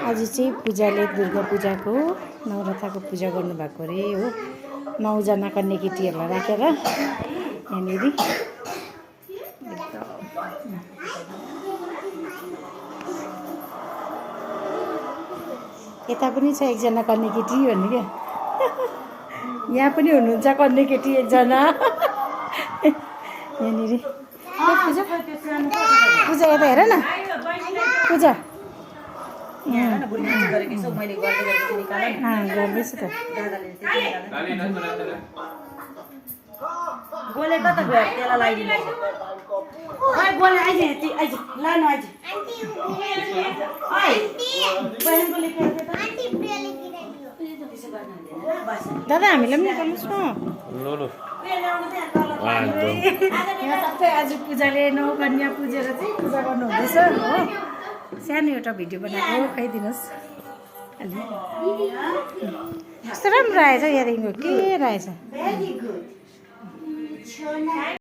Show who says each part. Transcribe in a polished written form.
Speaker 1: आज चाहिँ पूजाले दुर्गा पूजाको नवरथाको पूजा गर्नुभएको अरे हो। 9 जना कन्या केटीहरूलाई राखेर यहाँनिर यता पनि छ एकजना कन्या केटी भन्ने क्या। यहाँ पनि हुनुहुन्छ कन्या केटी एकजना यहाँनिर। पूजा पूजा यता हेर न पूजा गर्दैछु त।
Speaker 2: गोले कता गयो त्यसलाई लगाइदिनु ओइ गोले आइज आइज लानु आइज ओइ बहिनीको लेखेर दे त आन्टी प्रियाले किराइदियो त्यसो गर्न हुँदैन
Speaker 1: दादा हामीलाई पनि गर्नुस् न
Speaker 3: लो लो
Speaker 1: यहाँ सबै आज पूजाले 9 कन्या पुजेर चाहिँ पूजा गर्नु हुँदैछ हो। सानो एउटा भिडियो बनाएको खाइदिनुहोस्। कस्तो राम्रो आएछ यहाँदेखिको के रहेछ।